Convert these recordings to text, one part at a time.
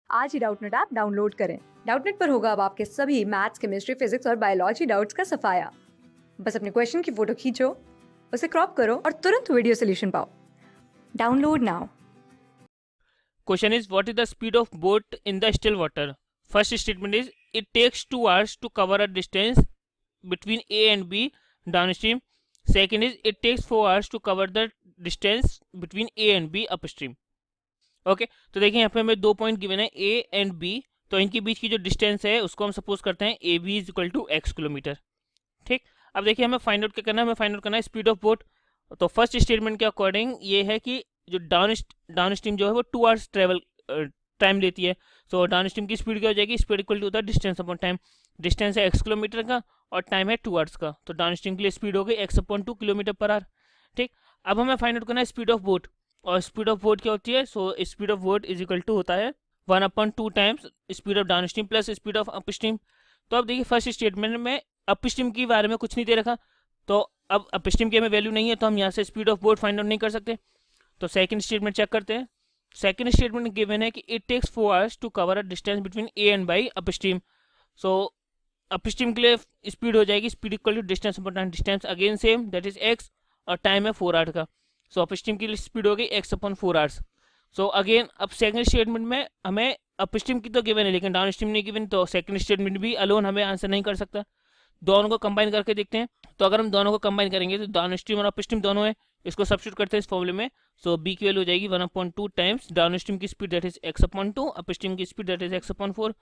आज ही Doubtnut app download करें। Doubtnut पर होगा अब आपके सभी मैथ्स, केमिस्ट्री, फिजिक्स और बायोलॉजी डाउट्स का सफाया। बस अपने क्वेश्चन की फोटो खींचो, उसे क्रॉप करो और तुरंत वीडियो सोल्यूशन पाओ। Download now. Question is, what is the speed of boat in the still water? First statement is, it takes 2 hours to cover a distance between A and B downstream. Second is, it takes 4 hours to cover the distance between A and B upstream. Okay तो देखिए यहाँ पे हमें 2 point given है A and B, तो इनके बीच की जो डिस्टेंस है उसको हम सपोज करते हैं A B is equal to x kilometre. ठीक, अब देखिए हमें फाइंड आउट क्या करना है, हमें फाइंड आउट करना है स्पीड ऑफ बोट। तो फर्स्ट स्टेटमेंट के अकॉर्डिंग ये है कि जो डाउन स्ट्रीम जो है वो 2 आवर्स ट्रेवल टाइम लेती है। सो डाउन स्ट्रीम की स्पीड क्या हो जाएगी, speed equal to the distance upon time. Distance है x किलोमीटर का और टाइम है 2 आवर्स का, तो डाउन स्ट्रीम के लिए स्पीड हो गई x upon 2 kilometre per hour. ठीक, अब हमें फाइंड आउट करना है स्पीड ऑफ बोट, और स्पीड ऑफ बोट क्या होती है, so speed of boat is equal to होता है 1/2 times speed of downstream plus speed of upstream. तो अब देखिए फर्स्ट स्टेटमेंट में अप स्ट्रीम के बारे में कुछ नहीं दे रखा, तो अब अप स्ट्रीम की हमें वैल्यू नहीं है, तो हम यहाँ से speed of boat find out नहीं कर सकते। तो सेकंड स्टेटमेंट चेक करते हैं। सेकंड स्टेटमेंट गिवन है कि it takes 4 hours to cover a distance between A and by upstream. So upstream के लिए स्पीड हो जाएगी speed equal to distance upon distance, again same that is X, और time है 4 hour का। So upstream की speed हो गई X upon 4 hours. So again अब सेकंड स्टेटमेंट में हमें अप स्ट्रीम की तो गिवन है लेकिन डाउन स्ट्रीम नहीं गिवन, तो सेकंड स्टेटमेंट भी अलोन हमें आंसर नहीं कर सकता। दोनों को कंबाइन करके देखते हैं। तो अगर हम दोनों को कंबाइन करेंगे तो डाउन स्ट्रीम और अप स्ट्रीम दोनों है, इसको सब्स्टिट्यूट करते हैं इस फॉर्मूले में। सो बी की वैल्यू हो जाएगी 1/2 टाइम्स डाउन स्ट्रीम की speed that is x upon 2, upstream की speed that is x upon 4।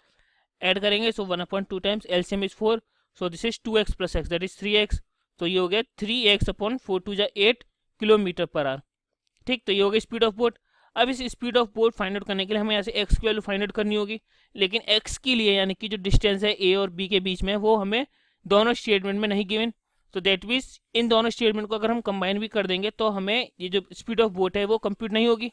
Add करेंगे so 1/2 times LCM is 4, so this is 2x plus x that is 3x। तो ये हो गया 3x अपॉन 4 टू जा 8 kilometre per hour. ठीक, तो ये हो गई स्पीड ऑफ बोट। अब इस speed of boat find out करने के लिए हमें यहाँ से x की वैल्यू फाइंड आउट करनी होगी, लेकिन x के लिए यानी कि जो डिस्टेंस है a और b के बीच में वो हमें दोनों स्टेटमेंट में नहीं गिवन। तो दैट मीन्स इन दोनों स्टेटमेंट को अगर हम कंबाइन भी कर देंगे तो हमें ये जो स्पीड ऑफ बोट है वो कंप्यूट नहीं होगी।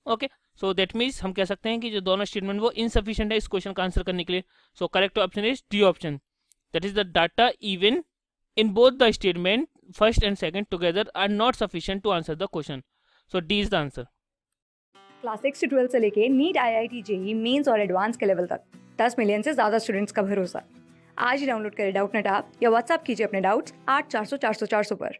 ओके, सो दैट मीन्स हम कह सकते हैं कि जो दोनों स्टेटमेंट वो इनसफिशिएंट है इस क्वेश्चन का आंसर करने के लिए। So correct option is D option, that is the data even in both the statement first and second together are not sufficient to answer the question. So D is the answer. Class 6 से 12 से लेके NEET, IIT, JEE mains और advance level लेवल तक 10 million से ज्यादा students का भरोसा। आज ही डाउनलोड करें डाउटनेट ऐप या व्हाट्सएप कीजिए अपने डाउट्स 8400 400 400 पर।